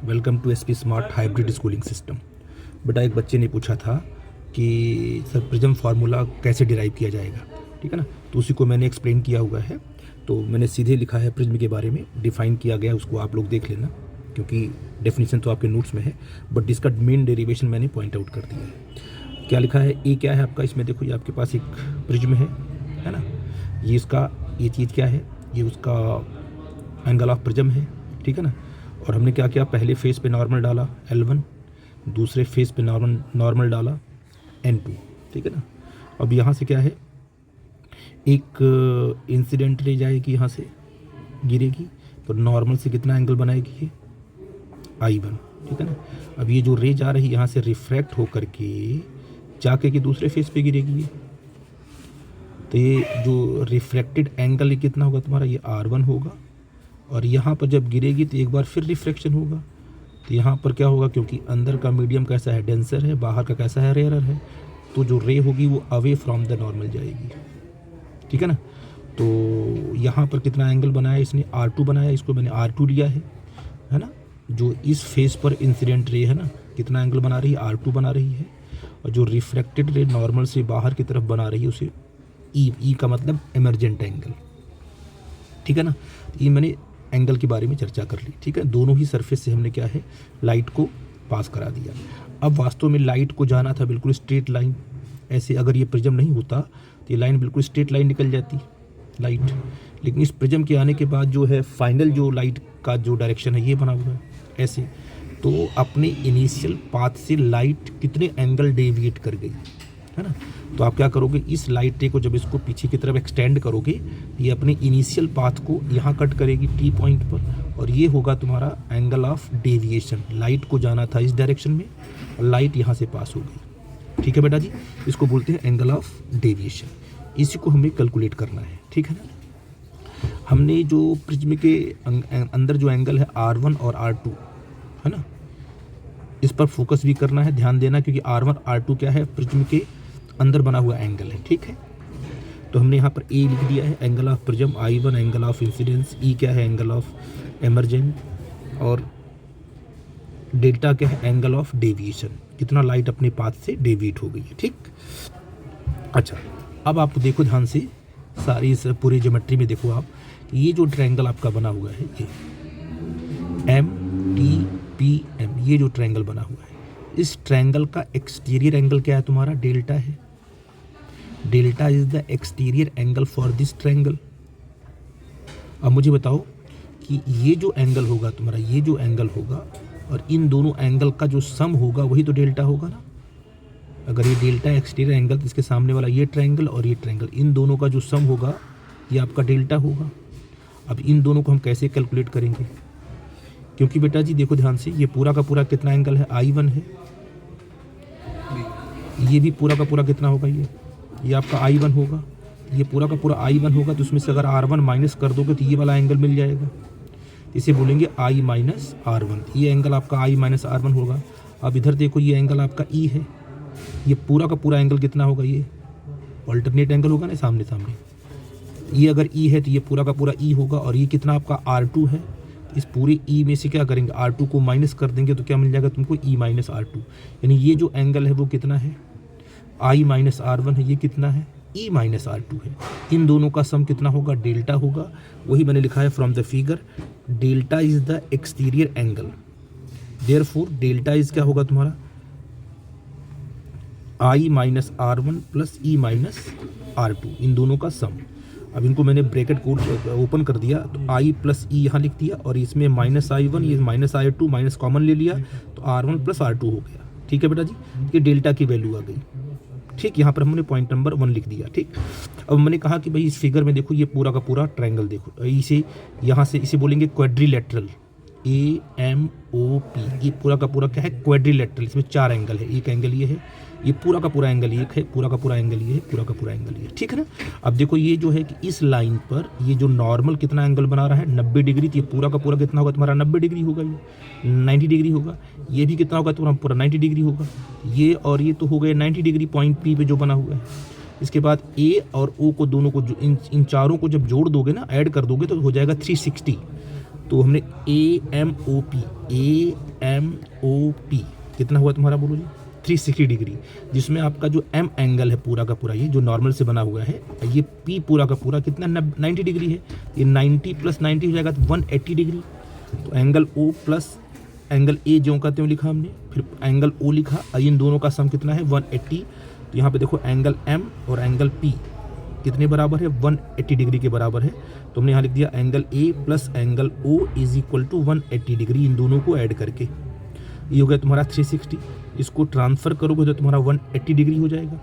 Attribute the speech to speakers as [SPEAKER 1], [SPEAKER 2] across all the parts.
[SPEAKER 1] Welcome to SP smart hybrid schooling system. बेटा एक बच्चे ने पूछा था कि सर प्रिज्म फार्मूला कैसे डिराइव किया जाएगा, ठीक है ना। तो उसी को मैंने एक्सप्लेन किया हुआ है। तो मैंने सीधे लिखा है प्रिज्म के बारे में, डिफाइन किया गया है, उसको आप लोग देख लेना क्योंकि डेफिनेशन तो आपके नोट्स में है, बट इसका मेन डेरिवेशन मैंने पॉइंट आउट कर दिया है। क्या लिखा है, ए क्या है आपका, इसमें देखो ये आपके पास एक प्रिज्म है ना। ये इसका ये चीज़ क्या है, ये उसका एंगल ऑफ प्रिज्म है, ठीक है ना। और हमने क्या किया, पहले फेस पे नॉर्मल डाला L1, दूसरे फेस पे नॉर्मल डाला N2, ठीक है ना। अब यहाँ से क्या है, एक इंसिडेंट रे जाएगी, यहाँ से गिरेगी तो नॉर्मल से कितना एंगल बनाएगी ये I1, ठीक है ना। अब ये जो रे जा रही है यहाँ से रिफ्रैक्ट होकर के जाके कि दूसरे फेस पे गिरेगी ये, तो ये जो रिफ्रैक्टेड एंगल ये कितना होगा तुम्हारा, ये R1 होगा। और यहाँ पर जब गिरेगी तो एक बार फिर रिफ्रैक्शन होगा, तो यहाँ पर क्या होगा, क्योंकि अंदर का मीडियम कैसा है, डेंसर है, बाहर का कैसा है, रेयरर है, तो जो रे होगी वो अवे फ्रॉम द नॉर्मल जाएगी, ठीक है ना। तो यहाँ पर कितना एंगल बनाया इसने, R2 बनाया, इसको मैंने R2 लिया है ना। जो इस फेस पर इंसिडेंट रे है ना, कितना एंगल बना रही है, R2 बना रही है। और जो रिफ्रैक्टेड रे नॉर्मल से बाहर की तरफ बना रही है उसे ई का मतलब एमरजेंट एंगल, ठीक है ना। ये मैंने एंगल के बारे में चर्चा कर ली, ठीक है। दोनों ही सरफेस से हमने क्या है, लाइट को पास करा दिया। अब वास्तव में लाइट को जाना था बिल्कुल स्ट्रेट लाइन, ऐसे अगर ये प्रिज्म नहीं होता तो ये लाइन बिल्कुल स्ट्रेट लाइन निकल जाती लाइट, लेकिन इस प्रिज्म के आने के बाद जो है फाइनल जो लाइट का जो डायरेक्शन है ये बना हुआ है ऐसे। तो अपने इनिशियल पाथ से लाइट कितने एंगल डेविएट कर गई, है ना। तो आप क्या करोगे, इस लाइट रे को जब इसको पीछे की तरफ एक्सटेंड करोगे, ये अपने इनिशियल पाथ को यहाँ कट करेगी T पॉइंट पर, और ये होगा तुम्हारा एंगल ऑफ डेविएशन। लाइट को जाना था इस डायरेक्शन में और लाइट यहाँ से पास हो गई, ठीक है बेटा जी। इसको बोलते हैं एंगल ऑफ डेविएशन। इसी को हमें कैलकुलेट करना है, ठीक है ना। हमने जो प्रिज्म के अंदर जो एंगल है R1 और R2 है ना, इस पर फोकस भी करना है, ध्यान देना, क्योंकि R1 R2 क्या है, प्रिज्म के अंदर बना हुआ एंगल है, ठीक है। तो हमने यहाँ पर A लिख दिया है, angle of prism, I1 angle of incidence, E क्या है, एंगल ऑफ एमरजेंट, और डेल्टा क्या है, एंगल ऑफ डेविएशन, कितना लाइट अपने पाथ से डेविएट हो गई है, ठीक। अच्छा, अब आप देखो ध्यान से, सारी इस पूरी ज्योमेट्री में देखो आप, ये जो ट्रायंगल आपका बना हुआ है ये MTPM, ये जो ट्रायंगल बना हुआ है, इस ट्रायंगल का एक्सटीरियर एंगल क्या है तुम्हारा, डेल्टा है। Delta is the exterior angle for this triangle. अब मुझे बताओ कि ये जो एंगल होगा तुम्हारा, ये जो एंगल होगा और इन दोनों एंगल का जो सम होगा वही तो डेल्टा होगा ना। अगर ये डेल्टा एक्सटीरियर एंगल, तो इसके सामने वाला ये ट्रायंगल और ये ट्रायंगल, इन दोनों का जो सम होगा ये आपका डेल्टा होगा। अब इन दोनों को हम कैसे कैलकुलेट करेंगे, क्योंकि बेटा जी देखो ध्यान से, ये पूरा का पूरा कितना एंगल है, I1 है, ये भी पूरा का पूरा कितना होगा, ये आपका I1 होगा, ये पूरा का पूरा I1 होगा। तो उसमें से अगर R1 माइनस कर दोगे तो ये वाला एंगल मिल जाएगा, इसे बोलेंगे I माइनस R1। ये एंगल आपका I माइनस R1 होगा। अब इधर देखो, ये एंगल आपका E है, ये पूरा का पूरा एंगल कितना होगा, ये ऑल्टरनेट एंगल होगा ना, सामने सामने। ये अगर E है तो ये पूरा का पूरा E होगा, और ये कितना आपका R2 है। इस पूरे E में से क्या करेंगे, R2 को माइनस कर देंगे तो क्या मिल जाएगा तुमको, E माइनस R2। यानी ये जो एंगल है वो कितना है, I माइनस R1 है, ये कितना है, E माइनस R2 है। इन दोनों का सम कितना होगा, डेल्टा होगा। वही मैंने लिखा है from the figure, delta is the exterior angle, therefore delta is क्या होगा तुम्हारा, I minus R1 plus E minus R2, इन दोनों का सम। अब इनको मैंने ब्रैकेट कोड ओपन कर दिया, तो I प्लस E यहाँ लिख दिया, और इसमें माइनस I1, ये माइनस I2, माइनस कॉमन ले लिया, तो R1 प्लस R2 हो गया, ठीक है बेटा जी। ये डेल्टा की वैल्यू आ गई, ठीक। यहाँ पर हमने पॉइंट नंबर 1 लिख दिया, ठीक। अब मैंने कहा कि भाई इस फिगर में देखो, ये पूरा का पूरा ट्रायंगल देखो, इसे यहाँ से इसे बोलेंगे क्वाड्रिलेटरल, AMOP। ये पूरा का पूरा क्या है, क्वाड्रिलेटरल, इसमें 4 एंगल है, एक एंगल ये है, ये पूरा का पूरा एंगल एक है, पूरा का पूरा एंगल ये है, पूरा का पूरा एंगल ये, ठीक है ना। अब देखो ये जो है कि इस लाइन पर ये जो नॉर्मल कितना एंगल बना रहा है, 90 डिग्री, तो ये पूरा का पूरा कितना होगा तुम्हारा, 90 डिग्री होगा, ये 90 डिग्री होगा। ये भी कितना होगा तुम्हारा, पूरा 90 डिग्री होगा। ये और ये तो हो गए 90 डिग्री पॉइंट P पे जो बना हुआ है। इसके बाद A और O को दोनों को इन चारों को जब जोड़ दोगे ना, ऐड कर दोगे तो हो जाएगा 360। तो हमने एम ओ पी कितना हुआ तुम्हारा, बोलो जी, 360 डिग्री, जिसमें आपका जो एम एंगल है पूरा का पूरा, ये जो नॉर्मल से बना हुआ है, ये पी पूरा का पूरा कितना 90 डिग्री है, ये 90 प्लस 90 हो जाएगा तो 180 डिग्री। तो angle O plus angle A जो कहते हैं लिखा हमने, फिर एंगल ओ लिखा, इन दोनों का सम कितना है 180। तो यहाँ पे देखो एंगल एम और एंगल पी कितने बराबर है, 180 डिग्री के बराबर है। तो हमने यहाँ लिख दिया angle A plus angle O is equal to 180 degree, इन दोनों को ऐड करके ये हो गया तुम्हारा 360। इसको ट्रांसफ़र करोगे तो तुम्हारा 180 डिग्री हो जाएगा,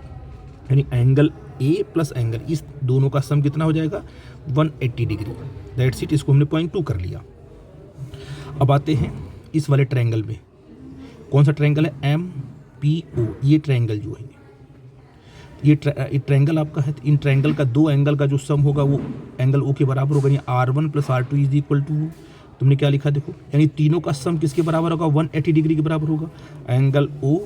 [SPEAKER 1] यानी एंगल ए प्लस एंगल इस दोनों का सम कितना हो जाएगा 180 डिग्री। दैट्स इट, इसको हमने 0.2 कर लिया। अब आते हैं इस वाले ट्रायंगल में, कौन सा ट्रायंगल है, एम पी ओ, ये ट्रायंगल जो है ये ट्रायंगल आपका है। इन ट्रायंगल का दो एंगल का जो सम होगा वो एंगल ओ के बराबर होगा, यानी R1 plus R2 is equal to, तुमने क्या लिखा देखो, यानी तीनों का सम किसके बराबर होगा 180 डिग्री के बराबर होगा, angle O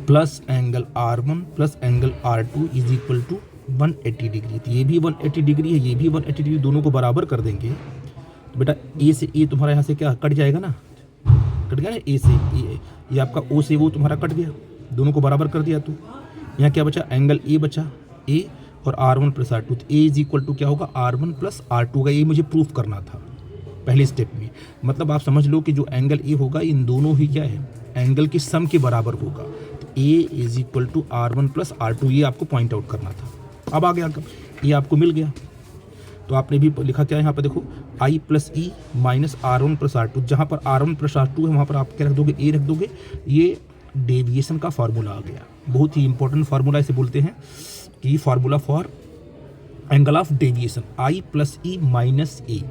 [SPEAKER 1] plus angle R1 plus angle R2 is equal to 180 degree. तो ये भी 180 डिग्री है, ये भी 180 डिग्री, दोनों को बराबर कर देंगे तो बेटा ए से ए तुम्हारा यहाँ से क्या कट जाएगा ना, कट गया ना, ए से ये आपका ओ से वो तुम्हारा कट गया, दोनों को बराबर कर दिया। तो यहाँ क्या बचा, एंगल ए बचा, ए और R1 प्लस R2, तो ए इज इक्वल टू क्या होगा R1 प्लस R2 का, ये मुझे प्रूफ करना था पहले स्टेप में। मतलब आप समझ लो कि जो एंगल ए होगा इन दोनों ही क्या है एंगल की सम के बराबर होगा, तो A is equal to R1 plus R2, ये आपको पॉइंट आउट करना था। अब आ गया, ये आपको मिल गया। तो आपने भी लिखा क्या है यहाँ पर देखो, I plus E minus R1 plus R2, जहाँ पर R1 प्लस R2 है वहाँ पर आप क्या रख दोगे, ए रख दोगे। ये डेविएशन का फार्मूला आ गया, बहुत ही इंपॉर्टेंट फार्मूला इसे बोलते हैं कि formula for angle of deviation, I plus E minus A,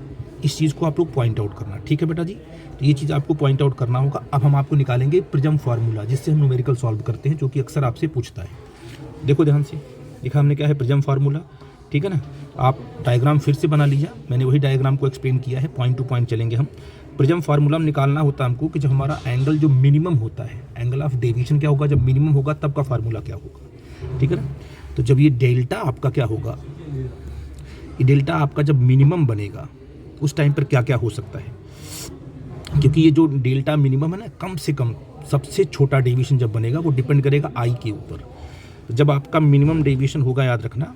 [SPEAKER 1] इस चीज़ को आप लोग पॉइंट आउट करना, ठीक है बेटा जी। तो ये चीज़ आपको पॉइंट आउट करना होगा। अब हम आपको निकालेंगे प्रिज्म फार्मूला, जिससे हम न्यूमेरिकल सॉल्व करते हैं, जो कि अक्सर आपसे पूछता है। देखो ध्यान से, देखा हमने क्या है प्रिज्म फार्मूला, ठीक है ना। आप डायग्राम फिर से बना लीजिए, मैंने वही डायग्राम को एक्सप्लेन किया है, पॉइंट टू पॉइंट चलेंगे हम। प्रिज्म फार्मूला में निकालना होता है हमको कि जब हमारा एंगल जो मिनिमम होता है, एंगल ऑफ डेविएशन क्या होगा, जब मिनिमम होगा तब का फार्मूला क्या होगा, ठीक है ना। तो जब ये डेल्टा आपका क्या होगा, ये डेल्टा आपका जब मिनिमम बनेगा उस टाइम पर क्या क्या हो सकता है, क्योंकि ये जो डेल्टा मिनिमम है ना, कम से कम सबसे छोटा डेविएशन जब बनेगा वो डिपेंड करेगा आई के ऊपर। जब आपका मिनिमम डेविएशन होगा, याद रखना,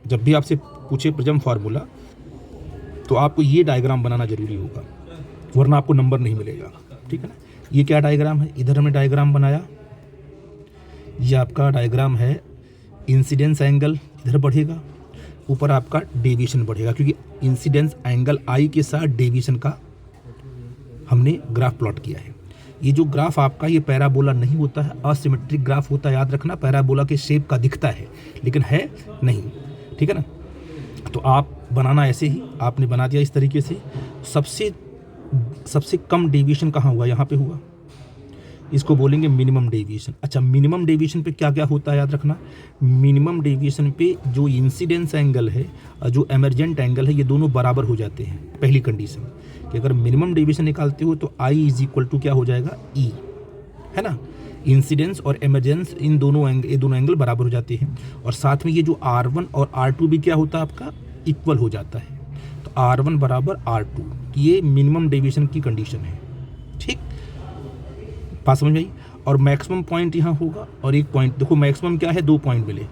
[SPEAKER 1] जब भी आपसे पूछे प्रिज्म फार्मूला तो आपको ये डायग्राम बनाना जरूरी होगा, वरना आपको नंबर नहीं मिलेगा, ठीक है ना। ये क्या डायग्राम है, इधर हमने डायग्राम बनाया, ये आपका डायग्राम है, इंसिडेंस एंगल इधर बढ़ेगा, ऊपर आपका डेविएशन बढ़ेगा, क्योंकि इंसिडेंस एंगल आई के साथ डेविएशन का हमने ग्राफ प्लॉट किया है। ये जो ग्राफ आपका, ये पैराबोला नहीं होता है, असिमेट्रिक ग्राफ होता है, याद रखना। पैराबोला के शेप का दिखता है लेकिन है नहीं, ठीक है ना। तो आप बनाना ऐसे ही, आपने बना दिया इस तरीके से। सबसे कम डेविएशन कहाँ हुआ, यहाँ पे हुआ, इसको बोलेंगे मिनिमम डेविएशन। अच्छा, मिनिमम डेविएशन पे क्या क्या होता है, याद रखना। मिनिमम डेविएशन पे जो इंसिडेंस एंगल है और जो एमरजेंट एंगल है, ये दोनों बराबर हो जाते हैं। पहली कंडीशन कि अगर मिनिमम डेविएशन निकालते हो तो आई इज इक्वल टू क्या हो जाएगा, ई, है ना। इंसिडेंस और एमरजेंस ये दोनों एंगल बराबर हो जाते हैं, और साथ में ये जो R1 और R2 भी क्या होता है आपका, इक्वल हो जाता है। तो R1 बराबर R2, ये मिनिमम डेविएशन की कंडीशन है, ठीक, बात समझ में आई। और मैक्सिमम पॉइंट यहाँ होगा, और एक पॉइंट देखो मैक्सिमम क्या है, 2 पॉइंट मिले,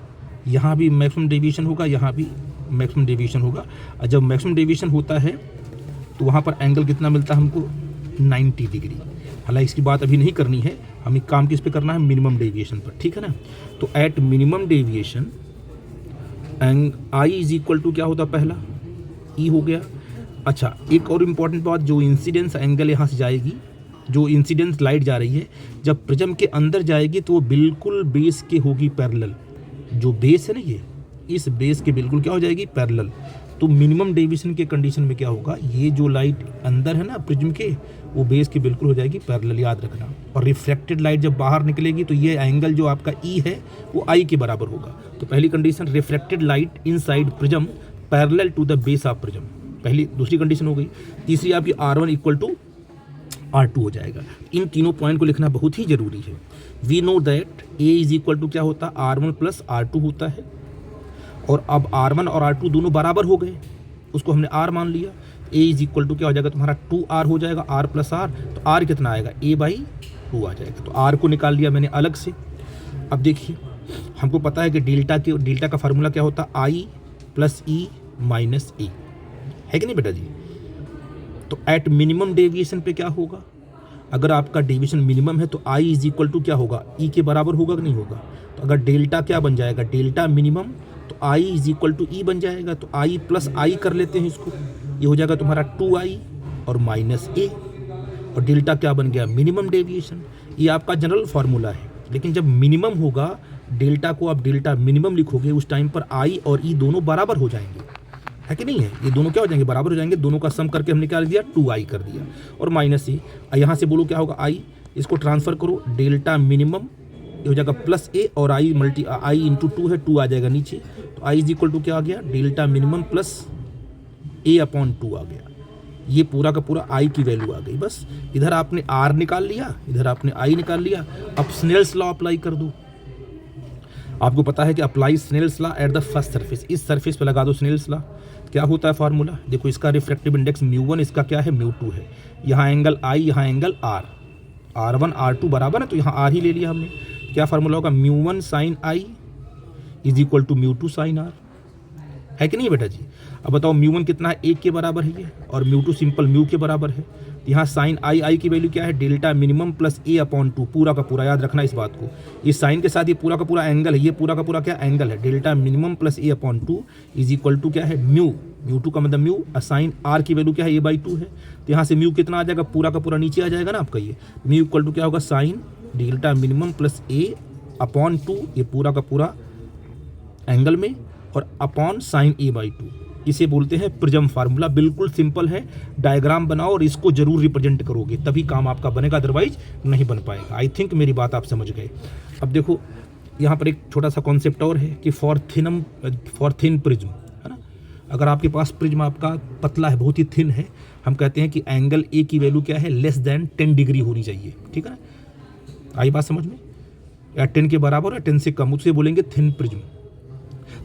[SPEAKER 1] यहाँ भी मैक्सिमम डेविएशन होगा, यहाँ भी मैक्सिमम डेविएशन होगा। और जब मैक्सिमम डेविएशन होता है तो वहाँ पर एंगल कितना मिलता है हमको, 90 डिग्री। हालांकि इसकी बात अभी नहीं करनी है, हमें काम किस पे करना है, मिनिमम डेविएशन पर, ठीक है ना। तो at minimum deviation I is equal to क्या होता, पहला ई हो गया। अच्छा, एक और इम्पॉर्टेंट बात, जो इंसिडेंस एंगल यहाँ से जाएगी, जो इंसिडेंस लाइट जा रही है, जब प्रिज्म के अंदर जाएगी तो वो बिल्कुल बेस के होगी पैरेलल। जो बेस है ना, ये इस बेस के बिल्कुल क्या हो जाएगी, पैरेलल। तो मिनिमम डेविएशन के कंडीशन में क्या होगा, ये जो लाइट अंदर है ना प्रिज्म के, वो बेस के बिल्कुल हो जाएगी पैरेलल, याद रखना। और रिफ्रैक्टेड लाइट जब बाहर निकलेगी तो ये एंगल जो आपका ई है वो आई के बराबर होगा। तो पहली condition, refracted light inside prism parallel to the base of prism, पहली दूसरी कंडीशन हो गई। तीसरी आपकी R1 इक्वल टू R2 हो जाएगा। इन तीनों पॉइंट को लिखना बहुत ही जरूरी है। We know that A is equal to क्या होता है, R1 प्लस R2 होता है। और अब R1 और R2 दोनों बराबर हो गए, उसको हमने R मान लिया। ए इज इक्वल टू क्या हो जाएगा तुम्हारा 2r हो जाएगा, r प्लस आर, तो r कितना आएगा a/2 आ जाएगा। तो r को निकाल लिया मैंने अलग से। अब देखिए हमको पता है कि डेल्टा का फार्मूला क्या होता है, i प्लस ई माइनस ए, है कि नहीं बेटा जी। तो एट मिनिमम डेविएशन पे क्या होगा, अगर आपका डेविएशन मिनिमम है तो i इज इक्वल टू क्या होगा, e के बराबर होगा कि नहीं होगा। तो अगर डेल्टा क्या बन जाएगा, डेल्टा मिनिमम, तो i इज इक्वल टू ई बन जाएगा। तो i प्लस आई कर लेते हैं इसको, ये हो जाएगा तुम्हारा 2i और माइनस ए, और डेल्टा क्या बन गया, मिनिमम डेविएशन। ये आपका जनरल फार्मूला है, लेकिन जब मिनिमम होगा डेल्टा को आप डेल्टा मिनिमम लिखोगे उस टाइम पर i और e दोनों बराबर हो जाएंगे, है कि नहीं है। ये दोनों क्या हो जाएंगे, बराबर हो जाएंगे। दोनों का सम करके हमने क्या दिया, 2i कर दिया, और माइनस ए। यहाँ से बोलो क्या होगा, i, इसको ट्रांसफर करो, डेल्टा मिनिमम ये हो जाएगा प्लस ए, और i इंटू 2 है, 2 आ जाएगा नीचे। तो i इज इक्वल टू क्या आ गया, डेल्टा मिनिमम प्लस a/2 आ गया। ये पूरा का पूरा i की वैल्यू आ गई। बस इधर आपने r निकाल लिया, इधर आपने i निकाल लिया। अब स्नेल्स लॉ अप्लाई कर दो। आपको पता है कि apply Snell's law at the first surface, इस सरफेस पे लगा दो स्नेल्स लॉ। क्या होता है फार्मूला, देखो इसका रिफ्रैक्टिव इंडेक्स μ1, इसका क्या है μ2 है। यहाँ एंगल I, यहाँ एंगल R, R1 R2 बराबर है, तो यहाँ R ही ले लिया हमने। क्या फार्मूला होगा, μ1 sine I is equal to μ2 sine R, है कि नहीं बेटा जी। अब बताओ μ1 कितना है, 1 के बराबर है ये, और μ2 सिंपल μ के बराबर है। तो यहाँ साइन I की वैल्यू क्या है, डेल्टा मिनिमम प्लस a/2, पूरा का पूरा, याद रखना इस बात को। इस साइन के साथ ये पूरा का पूरा एंगल है, ये पूरा का पूरा क्या एंगल है, delta minimum plus a/2 is equal to क्या है, μ2 का मतलब μ, साइन r की वैल्यू क्या है, a/2 है। तो यहाँ से μ कितना आ जाएगा, पूरा का पूरा नीचे आ जाएगा ना आपका। ये μ इक्वल टू क्या होगा, sine delta minimum plus a/2, ये पूरा का पूरा एंगल में, और अपॉन साइन a/2। इसे बोलते हैं प्रिज्म फार्मूला। बिल्कुल सिंपल है, डायग्राम बनाओ और इसको जरूर रिप्रेजेंट करोगे, तभी काम आपका बनेगा, अदरवाइज नहीं बन पाएगा। आई थिंक मेरी बात आप समझ गए। अब देखो यहाँ पर एक छोटा सा कॉन्सेप्ट और है कि फॉर थिन प्रिज्म, है ना। अगर आपके पास प्रिज्म आपका पतला है, बहुत ही थिन है, हम कहते हैं कि एंगल ए की वैल्यू क्या है, लेस देन 10 डिग्री होनी चाहिए, ठीक है ना। आई बात समझ में, या 10 के बराबर या 10 से कम, उससे बोलेंगे थिन प्रिज्म।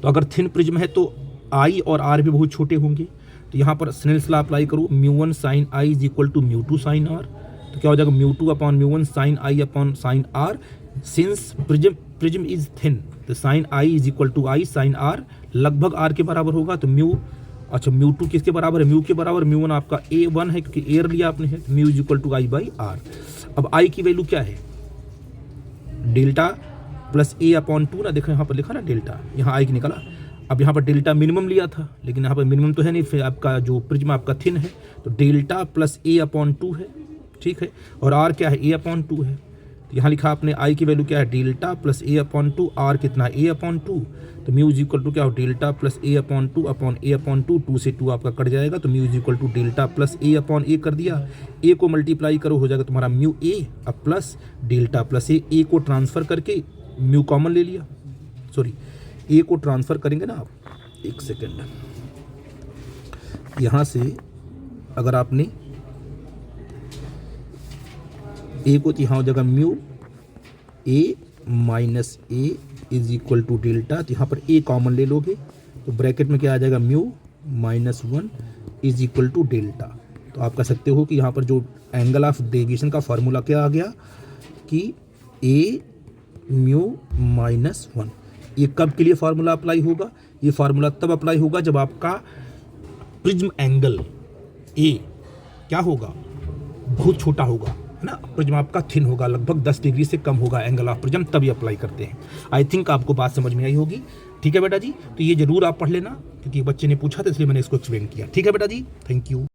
[SPEAKER 1] तो अगर थिन प्रिज्म है तो I और R भी बहुत छोटे होंगे। तो यहाँ पर स्नेल्स लॉ अप्लाई करो, μ1 sine I is equal to μ2 sine R। तो क्या हो जाएगा, μ2 upon μ1 sine I upon sine R। Since prism is thin, तो sine I is equal to I sine R लगभग R के बराबर होगा। तो म्यू, अच्छा μ2 किसके बराबर है, म्यू के बराबर। μ1 आपका a1 है, क्योंकि एयर लिया आपने है। Mu is equal to I/R। अब I की वैल्यू क्या है, डेल्टा प्लस a/2 ना, देखो यहाँ पर लिखा ना डेल्टा, यहाँ I की निकाला। अब यहाँ पर डेल्टा मिनिमम लिया था, लेकिन यहाँ पर मिनिमम तो है नहीं, फिर आपका जो प्रिज्म आपका थिन है, तो डेल्टा प्लस a/2 है, ठीक है। और R क्या है, a/2 है। तो यहाँ लिखा आपने I की वैल्यू क्या है, डेल्टा प्लस a/2, R कितना है, a/2। तो म्यू इज इक्वल टू क्या हो, delta plus a/2 upon a/2, 2 से 2 आपका कट जाएगा। तो mu is equal to delta plus a/a कर दिया। a को मल्टीप्लाई करो, हो जाएगा तुम्हारा म्यू a, अब प्लस डेल्टा प्लस a को ट्रांसफ़र करके म्यू कॉमन ले लिया, सॉरी a को ट्रांसफ़र करेंगे ना आप, एक सेकेंड, यहाँ से अगर आपने a को, तो यहाँ हो जाएगा mu a minus a is equal to delta. तो यहाँ पर a कॉमन ले लोगे, तो ब्रैकेट में क्या आ जाएगा, mu -1 is equal to delta. तो आप कह सकते हो कि यहाँ पर जो एंगल ऑफ डेविएशन का फार्मूला क्या आ गया कि a म्यू -1। ये कब के लिए फार्मूला अप्लाई होगा, ये फार्मूला तब अप्लाई होगा जब आपका प्रिज्म एंगल ए क्या होगा, बहुत छोटा होगा, है ना। प्रिज्म आपका थिन होगा, लगभग 10 डिग्री से कम होगा एंगल ऑफ प्रिज्म, तभी अप्लाई करते हैं। आई थिंक आपको बात समझ में आई होगी, ठीक है बेटा जी। तो ये जरूर आप पढ़ लेना, क्योंकि बच्चे ने पूछा था इसलिए मैंने इसको एक्सप्लेन किया, ठीक है बेटा जी। Thank you.